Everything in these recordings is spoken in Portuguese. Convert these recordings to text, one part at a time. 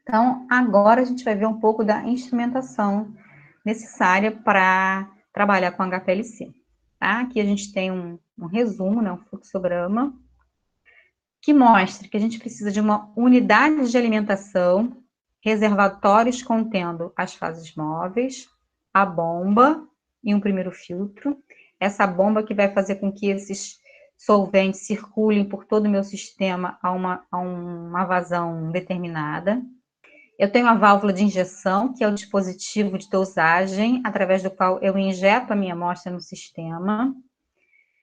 Então, agora a gente vai ver um pouco da instrumentação necessária para trabalhar com HPLC. Tá? Aqui a gente tem um resumo, né, um fluxograma, que mostra que a gente precisa de uma unidade de alimentação, reservatórios contendo as fases móveis, a bomba e um primeiro filtro. Essa bomba que vai fazer com que esses solventes circulem por todo o meu sistema a uma vazão determinada. Eu tenho a válvula de injeção, que é o dispositivo de dosagem, através do qual eu injeto a minha amostra no sistema.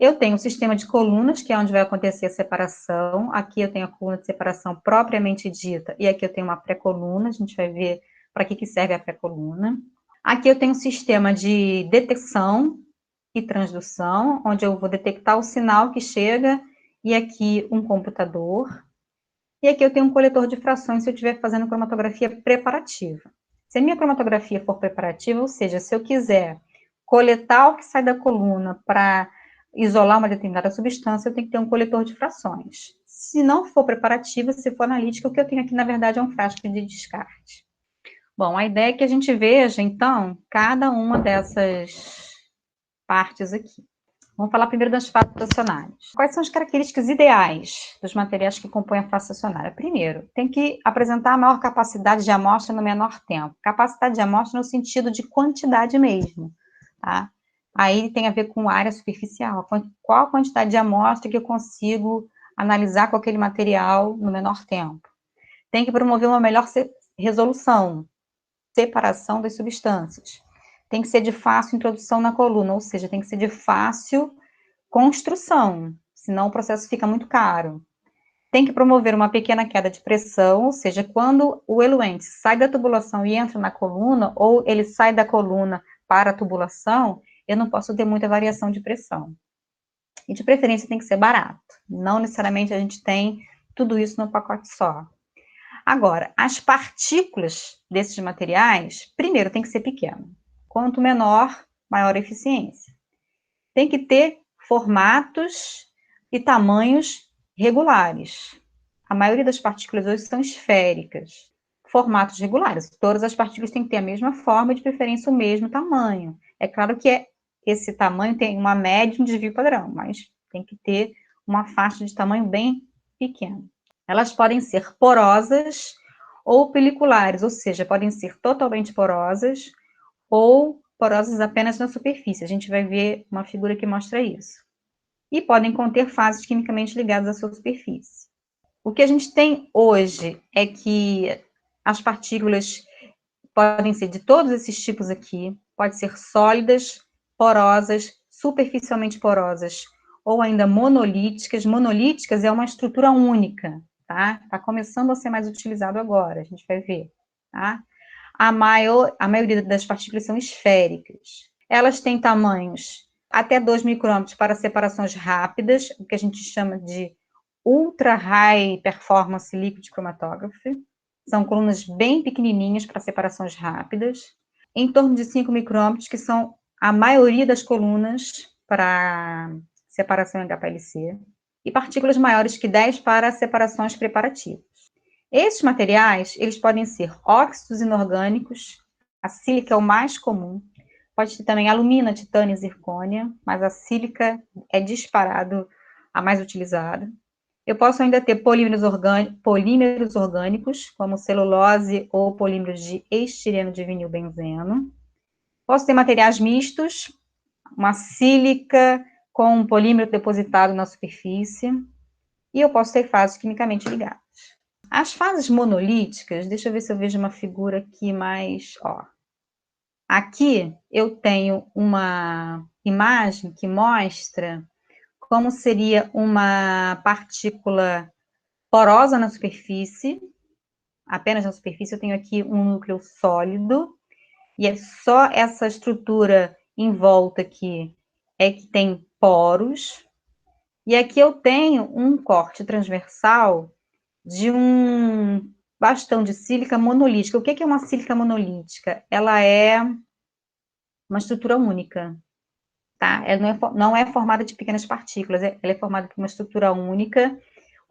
Eu tenho o sistema de colunas, que é onde vai acontecer a separação. Aqui eu tenho a coluna de separação propriamente dita, e aqui eu tenho uma pré-coluna, a gente vai ver para que serve a pré-coluna. Aqui eu tenho um sistema de detecção e transdução, onde eu vou detectar o sinal que chega, e aqui um computador. E aqui eu tenho um coletor de frações se eu estiver fazendo cromatografia preparativa. Se a minha cromatografia for preparativa, ou seja, se eu quiser coletar o que sai da coluna para isolar uma determinada substância, eu tenho que ter um coletor de frações. Se não for preparativa, se for analítica, o que eu tenho aqui, na verdade, é um frasco de descarte. Bom, a ideia é que a gente veja, então, cada uma dessas partes aqui. Vamos falar primeiro das fases fracionárias. Quais são as características ideais dos materiais que compõem a fase fracionária? Primeiro, tem que apresentar a maior capacidade de amostra no menor tempo. Capacidade de amostra no sentido de quantidade mesmo, tá? Aí tem a ver com área superficial. Qual a quantidade de amostra que eu consigo analisar com aquele material no menor tempo? Tem que promover uma melhor resolução, separação das substâncias. Tem que ser de fácil introdução na coluna, ou seja, tem que ser de fácil construção, senão o processo fica muito caro. Tem que promover uma pequena queda de pressão, ou seja, quando o eluente sai da tubulação e entra na coluna, ou ele sai da coluna para a tubulação, eu não posso ter muita variação de pressão. E de preferência tem que ser barato. Não necessariamente a gente tem tudo isso num pacote só. Agora, as partículas desses materiais, primeiro, tem que ser pequeno. Quanto menor, maior a eficiência. Tem que ter formatos e tamanhos regulares. A maioria das partículas hoje são esféricas. Formatos regulares. Todas as partículas têm que ter a mesma forma, de preferência o mesmo tamanho. É claro que esse tamanho tem uma média e um desvio padrão, mas tem que ter uma faixa de tamanho bem pequena. Elas podem ser porosas ou peliculares, ou seja, podem ser totalmente porosas ou porosas apenas na superfície. A gente vai ver uma figura que mostra isso. E podem conter fases quimicamente ligadas à sua superfície. O que a gente tem hoje é que as partículas podem ser de todos esses tipos aqui, pode ser sólidas, porosas, superficialmente porosas, ou ainda monolíticas. Monolíticas é uma estrutura única, tá? Está começando a ser mais utilizado agora, a gente vai ver, tá? A maioria das partículas são esféricas. Elas têm tamanhos até 2 micrômetros para separações rápidas, o que a gente chama de Ultra High Performance Liquid Chromatography. São colunas bem pequenininhas para separações rápidas. Em torno de 5 micrômetros, que são a maioria das colunas para separação em HPLC. E partículas maiores que 10 para separações preparativas. Esses materiais, eles podem ser óxidos inorgânicos, a sílica é o mais comum, pode ter também alumina, titânio e zircônia, mas a sílica é disparado a mais utilizada. Eu posso ainda ter polímeros orgânicos, como celulose ou polímeros de estireno de vinilbenzeno. Posso ter materiais mistos, uma sílica com um polímero depositado na superfície. E eu posso ter fases quimicamente ligadas. As fases monolíticas, deixa eu ver se eu vejo uma figura aqui mais, ó. Aqui eu tenho uma imagem que mostra como seria uma partícula porosa na superfície, apenas na superfície eu tenho aqui um núcleo sólido, e é só essa estrutura em volta aqui é que tem poros, e aqui eu tenho um corte transversal de um bastão de sílica monolítica. O que é uma sílica monolítica? Ela é uma estrutura única, tá? Ela não é formada de pequenas partículas, ela é formada por uma estrutura única,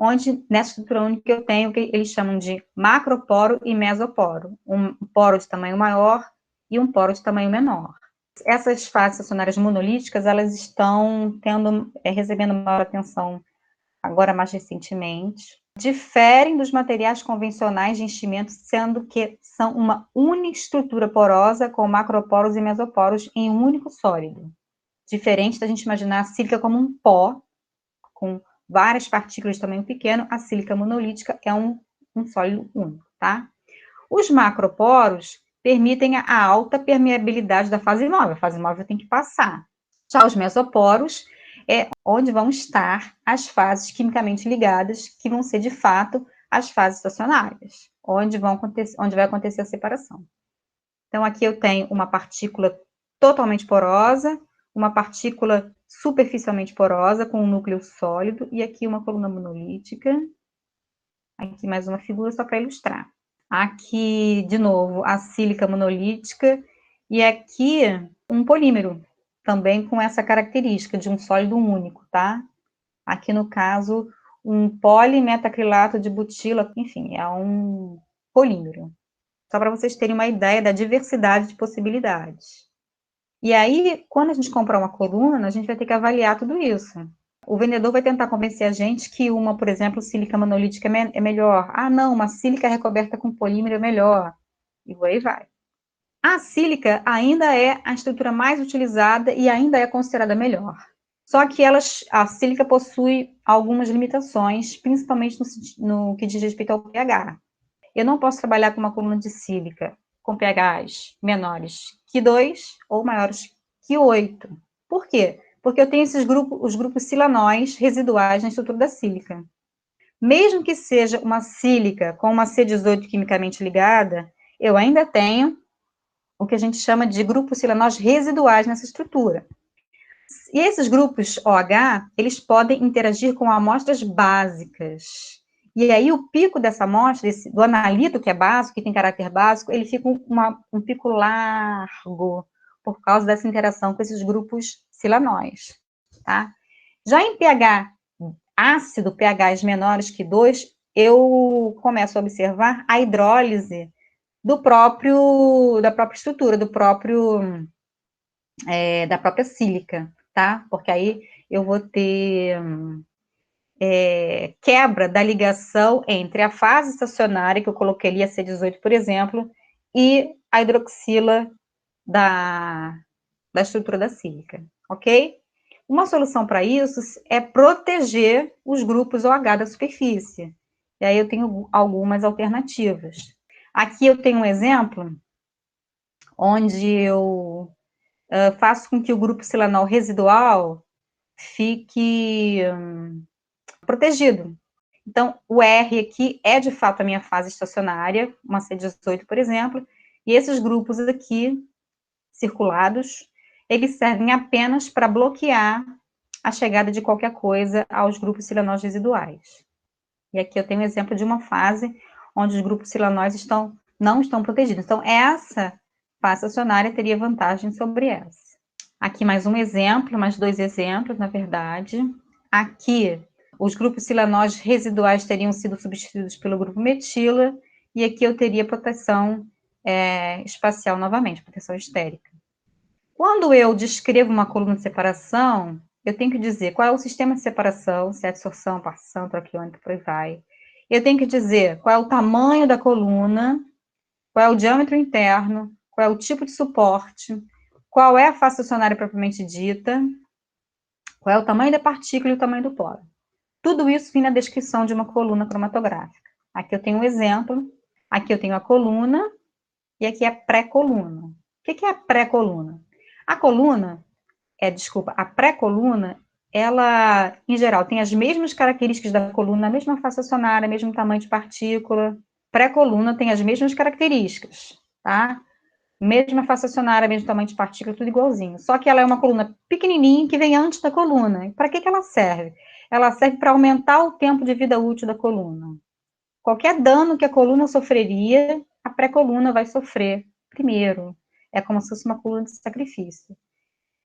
onde nessa estrutura única eu tenho o que eles chamam de macroporo e mesoporo, um poro de tamanho maior e um poro de tamanho menor. Essas fases estacionárias monolíticas, elas estão recebendo maior atenção agora mais recentemente, diferem dos materiais convencionais de enchimento, sendo que são uma única estrutura porosa com macroporos e mesoporos em um único sólido. Diferente da gente imaginar a sílica como um pó, com várias partículas de tamanho pequeno, a sílica monolítica é um sólido único, tá? Os macroporos permitem a alta permeabilidade da fase móvel. A fase móvel tem que passar. Já os mesoporos é onde vão estar as fases quimicamente ligadas, que vão ser, de fato, as fases estacionárias, onde vai acontecer a separação. Então, aqui eu tenho uma partícula totalmente porosa, uma partícula superficialmente porosa, com um núcleo sólido, e aqui uma coluna monolítica. Aqui mais uma figura só para ilustrar. Aqui, de novo, a sílica monolítica, e aqui um polímero, também com essa característica de um sólido único, tá? Aqui, no caso, um polimetacrilato de butila, enfim, é um polímero. Só para vocês terem uma ideia da diversidade de possibilidades. E aí, quando a gente comprar uma coluna, a gente vai ter que avaliar tudo isso. O vendedor vai tentar convencer a gente que uma, por exemplo, sílica monolítica é melhor. Ah, não, uma sílica recoberta com polímero é melhor. E aí vai. A sílica ainda é a estrutura mais utilizada e ainda é considerada melhor. Só que a sílica possui algumas limitações, principalmente no que diz respeito ao pH. Eu não posso trabalhar com uma coluna de sílica com pHs menores que 2 ou maiores que 8. Por quê? Porque eu tenho os grupos silanóis residuais na estrutura da sílica. Mesmo que seja uma sílica com uma C18 quimicamente ligada, eu ainda tenho o que a gente chama de grupos silanóis residuais nessa estrutura. E esses grupos OH, eles podem interagir com amostras básicas. E aí o pico dessa amostra, do analito, que é básico, que tem caráter básico, ele fica um pico largo, por causa dessa interação com esses grupos silanóis, tá? Já em pH ácido, pHs menores que 2, eu começo a observar a hidrólise da própria estrutura, da própria sílica, tá? Porque aí eu vou ter quebra da ligação entre a fase estacionária, que eu coloquei ali, a C18, por exemplo, e a hidroxila da estrutura da sílica, ok? Uma solução para isso é proteger os grupos OH da superfície. E aí eu tenho algumas alternativas. Aqui eu tenho um exemplo onde eu faço com que o grupo silanol residual fique protegido. Então, o R aqui é, de fato, a minha fase estacionária, uma C18, por exemplo, e esses grupos aqui, circulados, eles servem apenas para bloquear a chegada de qualquer coisa aos grupos silanóis residuais. E aqui eu tenho um exemplo de uma fase onde os grupos silanóis não estão protegidos. Então, essa fase estacionária teria vantagem sobre essa. Aqui mais um exemplo, mais dois exemplos, na verdade. Aqui, os grupos silanóis residuais teriam sido substituídos pelo grupo metila, e aqui eu teria proteção espacial novamente, proteção estérica. Quando eu descrevo uma coluna de separação, eu tenho que dizer qual é o sistema de separação, se é absorção, partição, traqueônica, por aí vai. Eu tenho que dizer qual é o tamanho da coluna, qual é o diâmetro interno, qual é o tipo de suporte, qual é a face estacionária propriamente dita, qual é o tamanho da partícula e o tamanho do poro. Tudo isso vem na descrição de uma coluna cromatográfica. Aqui eu tenho um exemplo, aqui eu tenho a coluna, e aqui é a pré-coluna. O que é a pré-coluna? A pré-coluna, ela, em geral, tem as mesmas características da coluna, a mesma face estacionária, mesmo tamanho de partícula. Pré-coluna tem as mesmas características, tá? Mesma face estacionária, mesmo tamanho de partícula, tudo igualzinho. Só que ela é uma coluna pequenininha que vem antes da coluna. Para que ela serve? Ela serve para aumentar o tempo de vida útil da coluna. Qualquer dano que a coluna sofreria, a pré-coluna vai sofrer primeiro. É como se fosse uma coluna de sacrifício.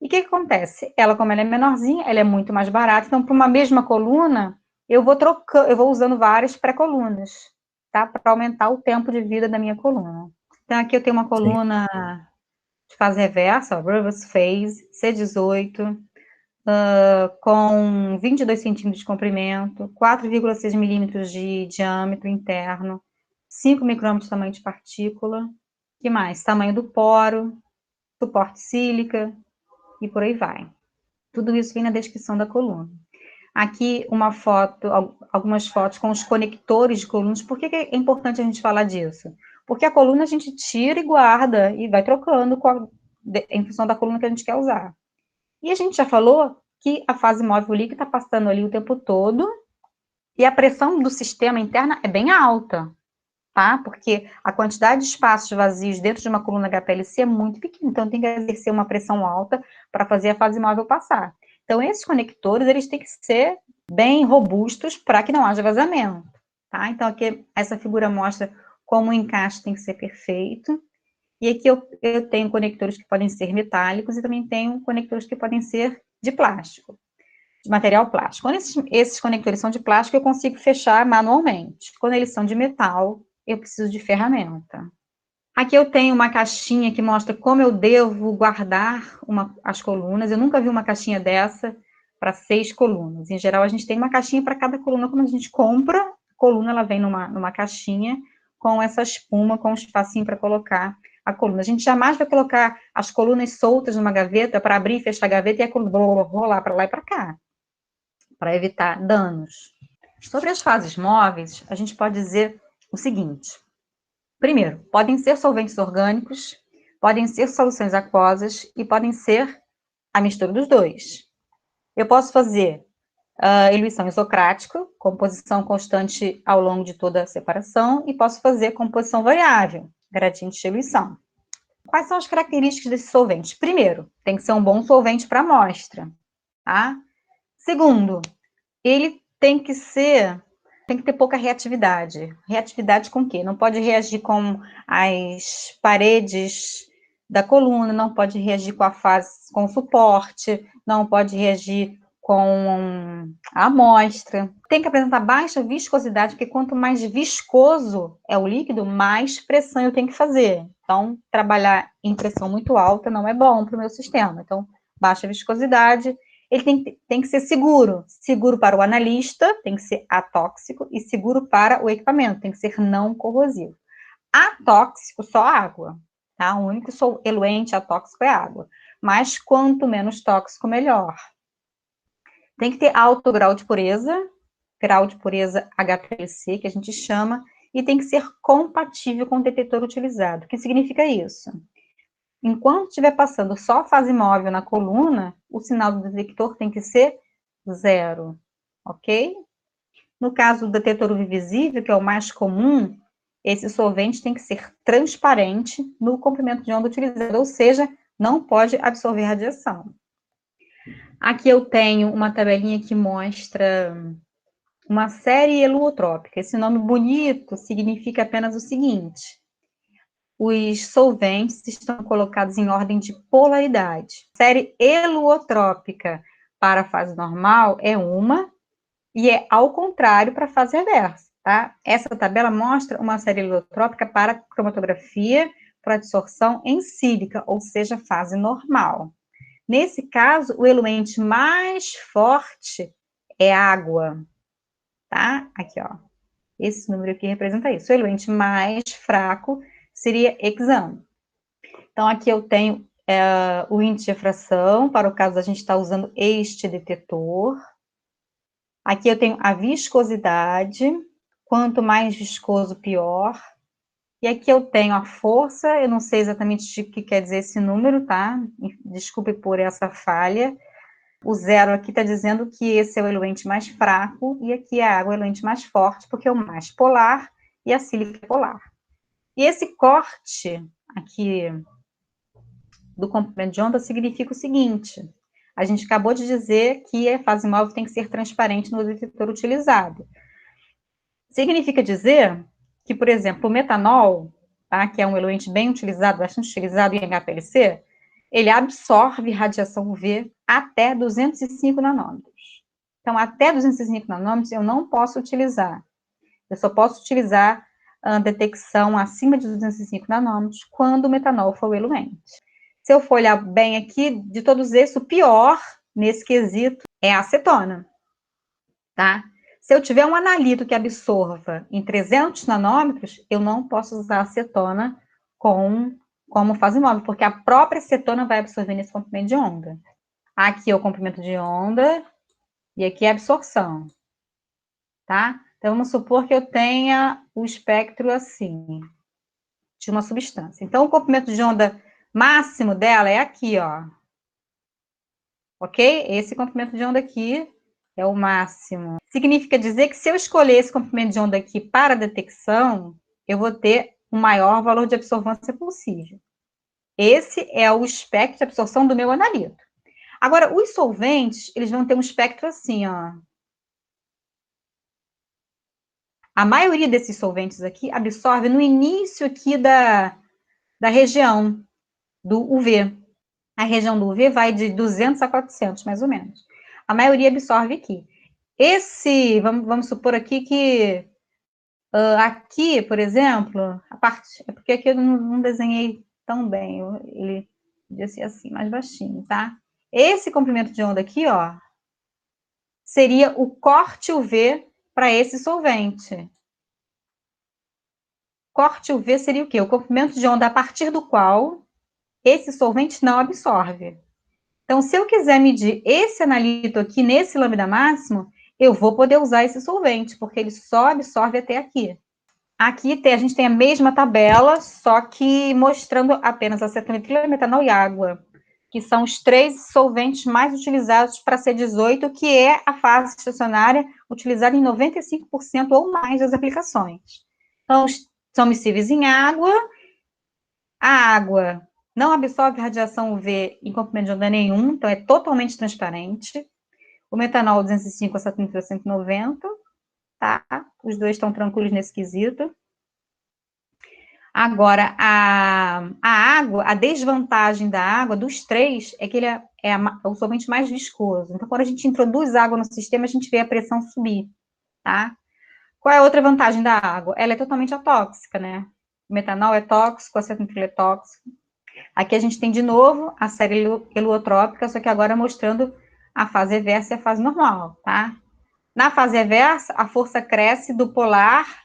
E o que acontece? Ela, como ela é menorzinha, ela é muito mais barata. Então, para uma mesma coluna, eu vou usando várias pré-colunas, tá? Para aumentar o tempo de vida da minha coluna. Então, aqui eu tenho uma Sim. coluna de fase reversa, ó, reverse phase, C18, com 22 centímetros de comprimento, 4,6 milímetros de diâmetro interno, 5 micrômetros de tamanho de partícula, que mais? Tamanho do poro, suporte sílica, e por aí vai. Tudo isso vem na descrição da coluna. Aqui uma foto, algumas fotos com os conectores de colunas. Por que é importante a gente falar disso? Porque a coluna a gente tira e guarda e vai trocando em função da coluna que a gente quer usar. E a gente já falou que a fase móvel líquida está passando ali o tempo todo e a pressão do sistema interna é bem alta, tá? Porque a quantidade de espaços vazios dentro de uma coluna HPLC é muito pequena, então tem que exercer uma pressão alta para fazer a fase móvel passar. Então, esses conectores, eles têm que ser bem robustos para que não haja vazamento, tá? Então, aqui, essa figura mostra como o encaixe tem que ser perfeito. E aqui eu tenho conectores que podem ser metálicos e também tenho conectores que podem ser de plástico, de material plástico. Quando esses conectores são de plástico, eu consigo fechar manualmente. Quando eles são de metal, eu preciso de ferramenta. Aqui eu tenho uma caixinha que mostra como eu devo guardar as colunas. Eu nunca vi uma caixinha dessa para 6 colunas. Em geral, a gente tem uma caixinha para cada coluna. Quando a gente compra a coluna, ela vem numa caixinha com essa espuma, com um espacinho para colocar a coluna. A gente jamais vai colocar as colunas soltas numa gaveta para abrir e fechar a gaveta e a coluna rolar para lá e para cá, para evitar danos. Sobre as fases móveis, a gente pode dizer o seguinte: primeiro, podem ser solventes orgânicos, podem ser soluções aquosas e podem ser a mistura dos dois. Eu posso fazer eluição isocrática, composição constante ao longo de toda a separação, e posso fazer composição variável, gradiente de eluição. Quais são as características desse solvente? Primeiro, tem que ser um bom solvente para amostra, tá? Segundo, ele tem que ter pouca reatividade. Reatividade com o quê? Não pode reagir com as paredes da coluna, não pode reagir com o suporte, não pode reagir com a amostra. Tem que apresentar baixa viscosidade, porque quanto mais viscoso é o líquido, mais pressão eu tenho que fazer. Então, trabalhar em pressão muito alta não é bom para o meu sistema. Então, baixa viscosidade. Ele tem que ser seguro. Seguro para o analista, tem que ser atóxico, e seguro para o equipamento, tem que ser não corrosivo. Atóxico, só água, tá? O único eluente atóxico é água. Mas quanto menos tóxico, melhor. Tem que ter alto grau de pureza HPLC, que a gente chama, e tem que ser compatível com o detetor utilizado. O que significa isso? Enquanto estiver passando só a fase móvel na coluna, o sinal do detector tem que ser 0, ok? No caso do detetor UV visível, que é o mais comum, esse solvente tem que ser transparente no comprimento de onda utilizado, ou seja, não pode absorver radiação. Aqui eu tenho uma tabelinha que mostra uma série heliootrópica. Esse nome bonito significa apenas o seguinte: os solventes estão colocados em ordem de polaridade. Série heliootrópica para a fase normal é uma, e é ao contrário para a fase reversa, tá? Essa tabela mostra uma série heliotrópica para cromatografia, para absorção em sílica, ou seja, fase normal. Nesse caso, o eluente mais forte é água, tá? Aqui, ó. Esse número aqui representa isso. O eluente mais fraco seria hexano. Então, aqui eu tenho o índice de refração, para o caso da gente estar usando este detetor. Aqui eu tenho a viscosidade, quanto mais viscoso, pior. E aqui eu tenho a força, eu não sei exatamente o que quer dizer esse número, tá? Desculpe por essa falha. O 0 aqui está dizendo que esse é o eluente mais fraco, e aqui a água é o eluente mais forte, porque é o mais polar, e a sílica é polar. E esse corte aqui do comprimento de onda significa o seguinte: a gente acabou de dizer que a fase móvel tem que ser transparente no detetor utilizado. Significa dizer que, por exemplo, o metanol, tá, que é um eluente bem utilizado, bastante utilizado em HPLC, ele absorve radiação UV até 205 nanômetros. Então, até 205 nanômetros eu não posso utilizar. Eu só posso utilizar a detecção acima de 205 nanômetros quando o metanol for o eluente. Se eu for olhar bem aqui, de todos esses, o pior nesse quesito é a acetona, tá? Se eu tiver um analito que absorva em 300 nanômetros, eu não posso usar acetona como fase móvel, porque a própria acetona vai absorver nesse comprimento de onda. Aqui é o comprimento de onda e aqui é a absorção, tá? Então, vamos supor que eu tenha o espectro assim, de uma substância. Então, o comprimento de onda máximo dela é aqui, ó. Ok? Esse comprimento de onda aqui é o máximo. Significa dizer que se eu escolher esse comprimento de onda aqui para detecção, eu vou ter o maior valor de absorvância possível. Esse é o espectro de absorção do meu analito. Agora, os solventes, eles vão ter um espectro assim, ó. A maioria desses solventes aqui absorve no início aqui da região do UV. A região do UV vai de 200 a 400, mais ou menos. A maioria absorve aqui. Vamos supor aqui que aqui, por exemplo, a parte, é porque aqui eu não desenhei tão bem, ele podia ser assim, mais baixinho, tá? Esse comprimento de onda aqui, ó, seria o corte UV para esse solvente. Corte UV seria o quê? O comprimento de onda a partir do qual esse solvente não absorve. Então, se eu quiser medir esse analito aqui nesse lambda máximo, eu vou poder usar esse solvente, porque ele só absorve até aqui. Aqui a gente tem a mesma tabela, só que mostrando apenas acetometileno, metanol e água, que são os 3 solventes mais utilizados para C18, que é a fase estacionária utilizada em 95% ou mais das aplicações. Então, são miscíveis em água. A água não absorve radiação UV em comprimento de onda nenhum, então é totalmente transparente. O metanol 205 a 190, tá? Os dois estão tranquilos nesse quesito. Agora, a água, a desvantagem da água, dos 3, é que ele é o solvente mais viscoso. Então, quando a gente introduz água no sistema, a gente vê a pressão subir, tá? Qual é a outra vantagem da água? Ela é totalmente atóxica, né? O metanol é tóxico, o acetonitrilo é tóxico. Aqui a gente tem, de novo, a série heliotrópica, só que agora mostrando a fase reversa e a fase normal, tá? Na fase reversa, a força cresce do polar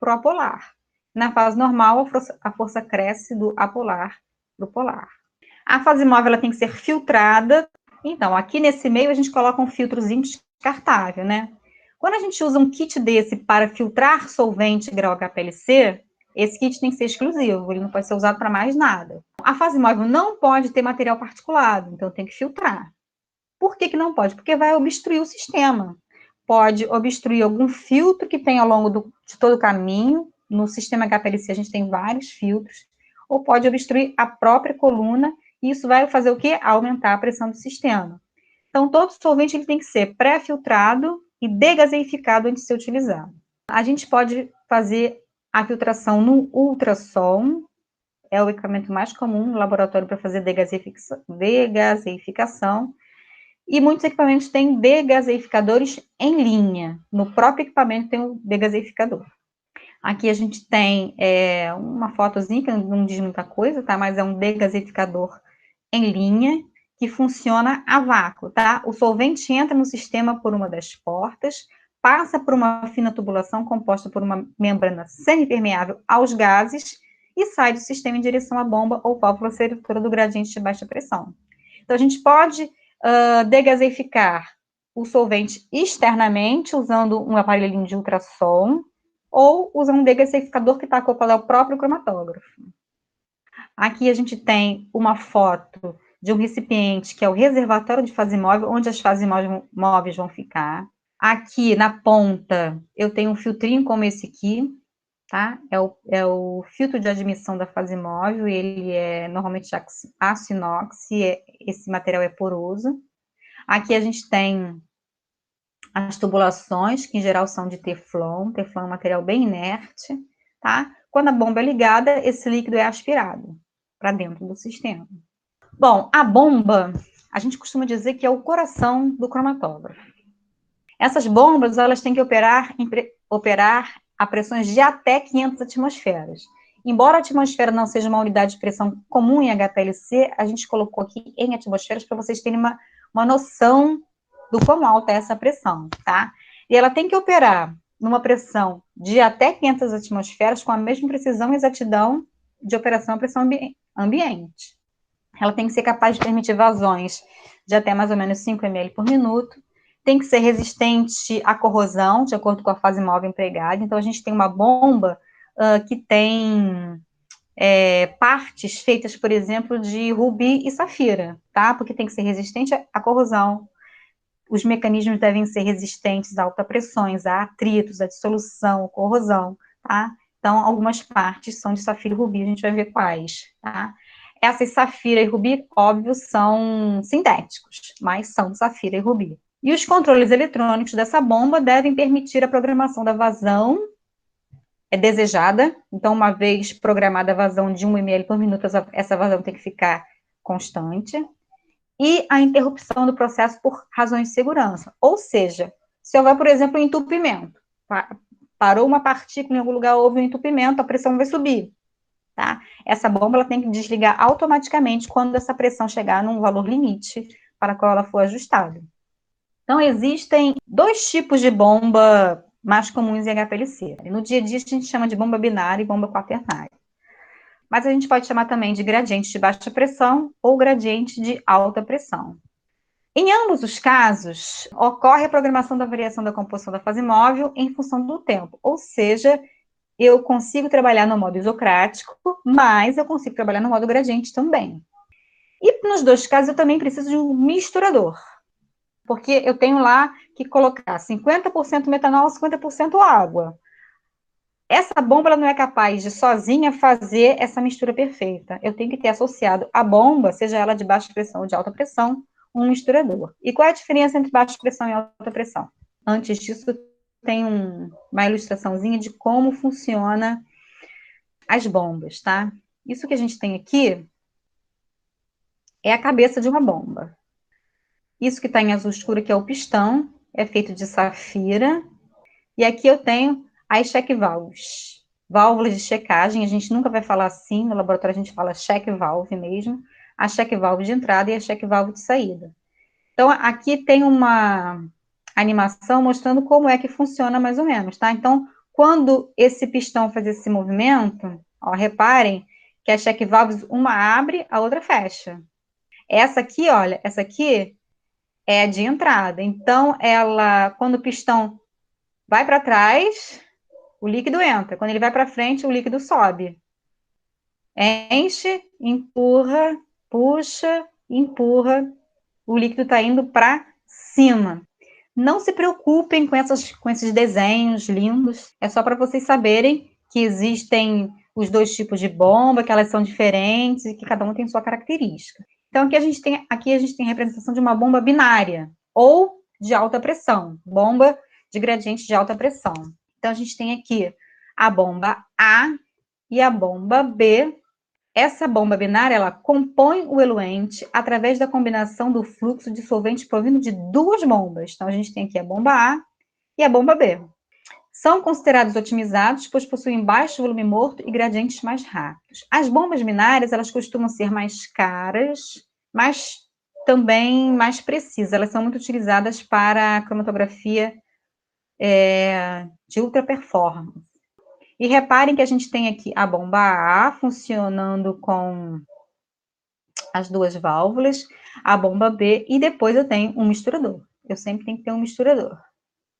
para o apolar. Na fase normal, a força cresce do apolar para o polar. A fase móvel ela tem que ser filtrada. Então, aqui nesse meio, a gente coloca um filtrozinho descartável, né? Quando a gente usa um kit desse para filtrar solvente grau HPLC, esse kit tem que ser exclusivo, ele não pode ser usado para mais nada. A fase móvel não pode ter material particulado, então tem que filtrar. Por que não pode? Porque vai obstruir o sistema. Pode obstruir algum filtro que tem ao longo de todo o caminho. No sistema HPLC a gente tem vários filtros. Ou pode obstruir a própria coluna, e isso vai fazer o quê? Aumentar a pressão do sistema. Então, todo solvente ele tem que ser pré-filtrado e degaseificado antes de ser utilizado. A gente pode fazer a filtração no ultrassom, é o equipamento mais comum no laboratório para fazer degaseificação, e muitos equipamentos têm degaseificadores em linha. No próprio equipamento tem o degaseificador. Aqui a gente tem uma fotozinha, que não diz muita coisa, tá? Mas é um degaseificador em linha, que funciona a vácuo, tá? O solvente entra no sistema por uma das portas, passa por uma fina tubulação composta por uma membrana semipermeável aos gases e sai do sistema em direção à bomba ou válvula seletora do gradiente de baixa pressão. Então, a gente pode degaseificar o solvente externamente, usando um aparelhinho de ultrassom, ou usando um degaseificador que está acoplado ao próprio cromatógrafo. Aqui a gente tem uma foto de um recipiente, que é o reservatório de fase móvel, onde as fases móveis vão ficar. Aqui, na ponta, eu tenho um filtrinho como esse aqui, tá? É o filtro de admissão da fase móvel, ele é normalmente aço inox, esse material é poroso. Aqui a gente tem as tubulações, que em geral são de teflon. Teflon é um material bem inerte, tá? Quando a bomba é ligada, esse líquido é aspirado para dentro do sistema. Bom, a bomba, a gente costuma dizer que é o coração do cromatógrafo. Essas bombas, elas têm que operar a pressões de até 500 atmosferas. Embora a atmosfera não seja uma unidade de pressão comum em HPLC, a gente colocou aqui em atmosferas para vocês terem uma noção do quão alta é essa pressão, tá? E ela tem que operar numa pressão de até 500 atmosferas com a mesma precisão e exatidão de operação à pressão ambiente. Ela tem que ser capaz de permitir vazões de até mais ou menos 5 ml por minuto, tem que ser resistente à corrosão, de acordo com a fase móvel empregada. Então, a gente tem uma bomba que tem partes feitas, por exemplo, de rubi e safira, tá? Porque tem que ser resistente à corrosão. Os mecanismos devem ser resistentes a altas pressões, a atritos, a dissolução, a corrosão, tá? Então, algumas partes são de safira e rubi, a gente vai ver quais, tá? Essas safira e rubi, óbvio, são sintéticos, mas são safira e rubi. E os controles eletrônicos dessa bomba devem permitir a programação da vazão desejada. Então, uma vez programada a vazão de 1 ml por minuto, essa vazão tem que ficar constante. E a interrupção do processo por razões de segurança. Ou seja, se houver, por exemplo, um entupimento, parou uma partícula em algum lugar, houve um entupimento, a pressão vai subir. Tá? Essa bomba ela tem que desligar automaticamente quando essa pressão chegar num valor limite para qual ela for ajustada. Então, existem 2 tipos de bomba mais comuns em HPLC. No dia a dia, a gente chama de bomba binária e bomba quaternária. Mas a gente pode chamar também de gradiente de baixa pressão ou gradiente de alta pressão. Em ambos os casos, ocorre a programação da variação da composição da fase móvel em função do tempo, ou seja, eu consigo trabalhar no modo isocrático, mas eu consigo trabalhar no modo gradiente também. E nos 2 casos, eu também preciso de um misturador, porque eu tenho lá que colocar 50% metanol, 50% água. Essa bomba ela não é capaz de sozinha fazer essa mistura perfeita. Eu tenho que ter associado a bomba, seja ela de baixa pressão ou de alta pressão, um misturador. E qual é a diferença entre baixa pressão e alta pressão? Antes disso, tem uma ilustraçãozinha de como funciona as bombas, tá? Isso que a gente tem aqui é a cabeça de uma bomba. Isso que está em azul escuro, que é o pistão, é feito de safira. E aqui eu tenho as check valves. Válvulas de checagem, a gente nunca vai falar assim, no laboratório a gente fala check valve mesmo. A check valve de entrada e a check valve de saída. Então, aqui tem uma animação mostrando como é que funciona mais ou menos, tá? Então, quando esse pistão faz esse movimento, ó, reparem que a check valves, uma abre, a outra fecha. Essa aqui, olha, essa aqui é de entrada. Então, ela, quando o pistão vai para trás, o líquido entra. Quando ele vai para frente, o líquido sobe. Enche, empurra, puxa, empurra. O líquido está indo para cima. Não se preocupem com esses desenhos lindos. É só para vocês saberem que existem os 2 tipos de bomba, que elas são diferentes e que cada um tem sua característica. Então, aqui a gente tem a representação de uma bomba binária ou de alta pressão, bomba de gradiente de alta pressão. Então, a gente tem aqui a bomba A e a bomba B. Essa bomba binária, ela compõe o eluente através da combinação do fluxo de solvente provindo de 2 bombas. Então, a gente tem aqui a bomba A e a bomba B. São considerados otimizados, pois possuem baixo volume morto e gradientes mais rápidos. As bombas binárias, elas costumam ser mais caras, mas também mais precisas. Elas são muito utilizadas para a cromatografia de ultra performance. E reparem que a gente tem aqui a bomba A funcionando com as 2 válvulas, a bomba B, e depois eu tenho um misturador. Eu sempre tenho que ter um misturador,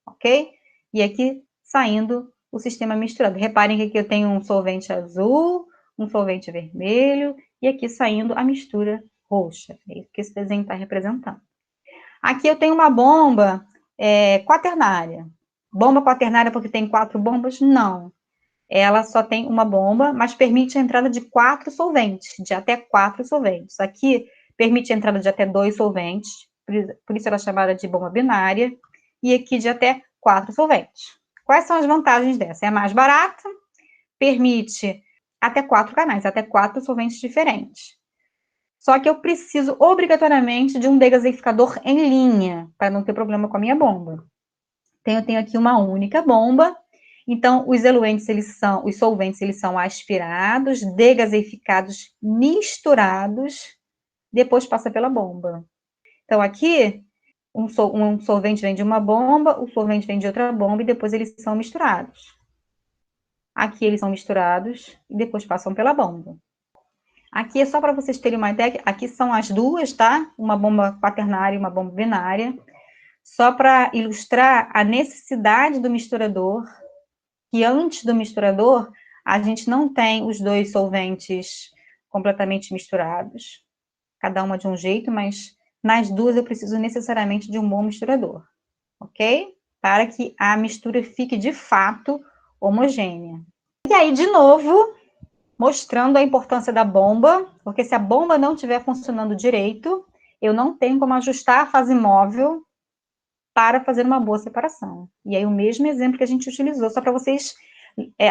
ok? E aqui saindo o sistema misturado. Reparem que aqui eu tenho um solvente azul, um solvente vermelho, e aqui saindo a mistura roxa. É isso que esse desenho está representando. Aqui eu tenho uma bomba quaternária. Bomba quaternária porque tem 4 bombas? Não. Ela só tem uma bomba, mas permite a entrada de 4 solventes, de até 4 solventes. Aqui permite a entrada de até 2 solventes, por isso ela é chamada de bomba binária, e aqui de até 4 solventes. Quais são as vantagens dessa? É mais barata, permite até 4 canais, até 4 solventes diferentes. Só que eu preciso obrigatoriamente de um degasificador em linha, para não ter problema com a minha bomba. Então, eu tenho aqui uma única bomba. Então, os solventes, eles são aspirados, degaseificados, misturados, depois passa pela bomba. Então, aqui, um solvente vem de uma bomba, o solvente vem de outra bomba, e depois eles são misturados. Aqui eles são misturados, e depois passam pela bomba. Aqui é só para vocês terem uma ideia, aqui são as duas, tá? Uma bomba quaternária e uma bomba binária. Só para ilustrar a necessidade do misturador, que antes do misturador, a gente não tem os dois solventes completamente misturados, cada uma de um jeito, mas nas duas eu preciso necessariamente de um bom misturador, ok? Para que a mistura fique de fato homogênea. E aí, de novo, mostrando a importância da bomba, porque se a bomba não estiver funcionando direito, eu não tenho como ajustar a fase móvel para fazer uma boa separação. E aí, o mesmo exemplo que a gente utilizou, só para vocês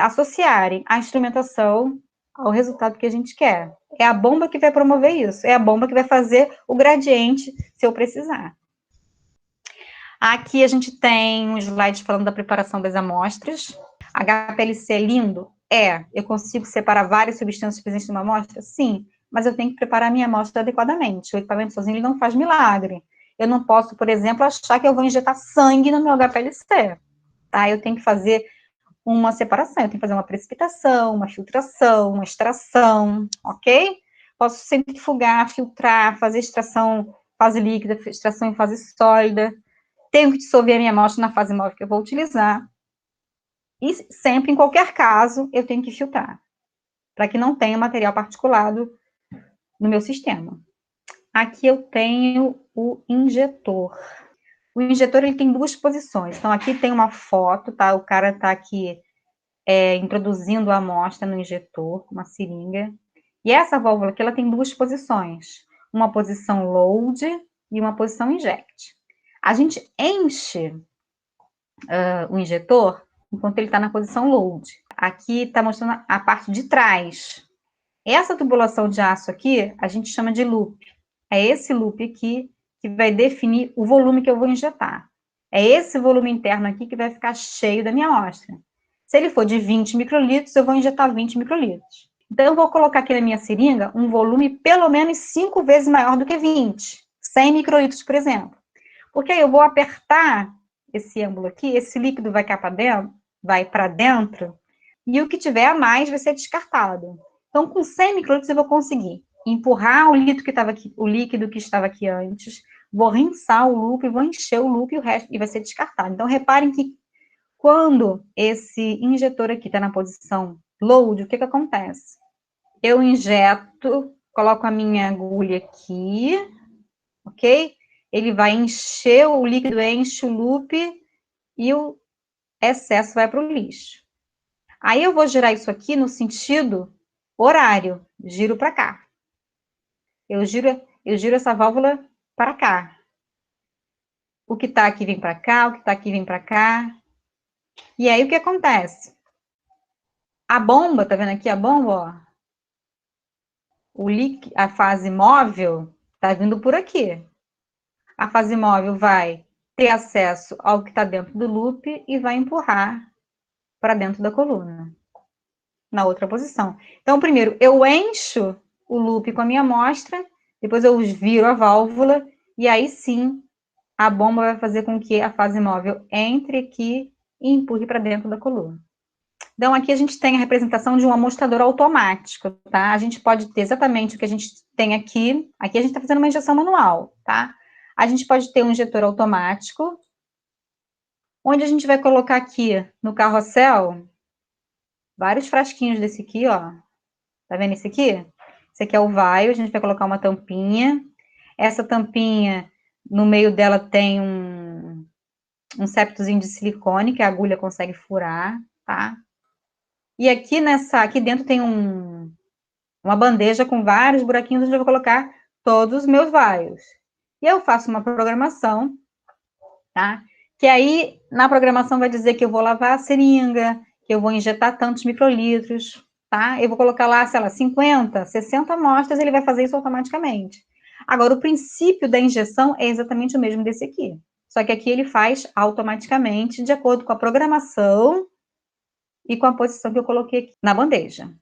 associarem a instrumentação ao resultado que a gente quer. É a bomba que vai promover isso, é a bomba que vai fazer o gradiente, se eu precisar. Aqui a gente tem um slide falando da preparação das amostras. HPLC é lindo? Eu consigo separar várias substâncias presentes numa amostra? Sim, mas eu tenho que preparar a minha amostra adequadamente. O equipamento sozinho ele não faz milagre. Eu não posso, por exemplo, achar que eu vou injetar sangue no meu HPLC, tá? Eu tenho que fazer uma separação, eu tenho que fazer uma precipitação, uma filtração, uma extração, ok? Posso centrifugar, filtrar, fazer extração fase líquida, extração em fase sólida. Tenho que dissolver a minha amostra na fase móvel que eu vou utilizar. E sempre, em qualquer caso, eu tenho que filtrar, para que não tenha material particulado no meu sistema. Aqui eu tenho o injetor. O injetor, ele tem duas posições. Então, aqui tem uma foto, tá? O cara tá aqui introduzindo a amostra no injetor, uma seringa. E essa válvula aqui, ela tem duas posições. Uma posição load e uma posição inject. A gente enche o injetor enquanto ele está na posição load. Aqui está mostrando a parte de trás. Essa tubulação de aço aqui, a gente chama de loop. É esse loop aqui que vai definir o volume que eu vou injetar. É esse volume interno aqui que vai ficar cheio da minha amostra. Se ele for de 20 microlitros, eu vou injetar 20 microlitros. Então, eu vou colocar aqui na minha seringa um volume pelo menos 5 vezes maior do que 20. 100 microlitros, por exemplo. Porque aí eu vou apertar esse ângulo aqui, esse líquido vai para dentro, e o que tiver a mais vai ser descartado. Então, com 100 microlitros, eu vou conseguir empurrar o líquido que estava aqui antes, vou rinçar o loop, vou encher o loop e o resto e vai ser descartado. Então, reparem que quando esse injetor aqui está na posição load, o que acontece? Eu injeto, coloco a minha agulha aqui, ok? Ele vai encher, o líquido enche o loop e o excesso vai para o lixo. Aí eu vou girar isso aqui no sentido horário, giro para cá. Eu giro essa válvula para cá. O que está aqui vem para cá, o que está aqui vem para cá. E aí o que acontece? A bomba, tá vendo aqui a bomba, ó? A fase móvel tá vindo por aqui. A fase móvel vai ter acesso ao que está dentro do loop e vai empurrar para dentro da coluna, na outra posição. Então, primeiro, eu encho o loop com a minha amostra, depois eu viro a válvula, e aí sim, a bomba vai fazer com que a fase móvel entre aqui e empurre para dentro da coluna. Então, aqui a gente tem a representação de um amostrador automático, tá? A gente pode ter exatamente o que a gente tem aqui. Aqui a gente está fazendo uma injeção manual, tá? A gente pode ter um injetor automático, onde a gente vai colocar aqui no carrossel vários frasquinhos desse aqui, ó. Tá vendo esse aqui? Esse aqui é o vaio, a gente vai colocar uma tampinha. Essa tampinha, no meio dela tem um septozinho de silicone, que a agulha consegue furar, tá? E aqui dentro tem uma bandeja com vários buraquinhos, onde eu vou colocar todos os meus vaios. E eu faço uma programação, tá? Que aí, na programação, vai dizer que eu vou lavar a seringa, que eu vou injetar tantos microlitros, tá? Eu vou colocar lá, sei lá, 50, 60 amostras, ele vai fazer isso automaticamente. Agora, o princípio da injeção é exatamente o mesmo desse aqui. Só que aqui ele faz automaticamente, de acordo com a programação e com a posição que eu coloquei aqui na bandeja.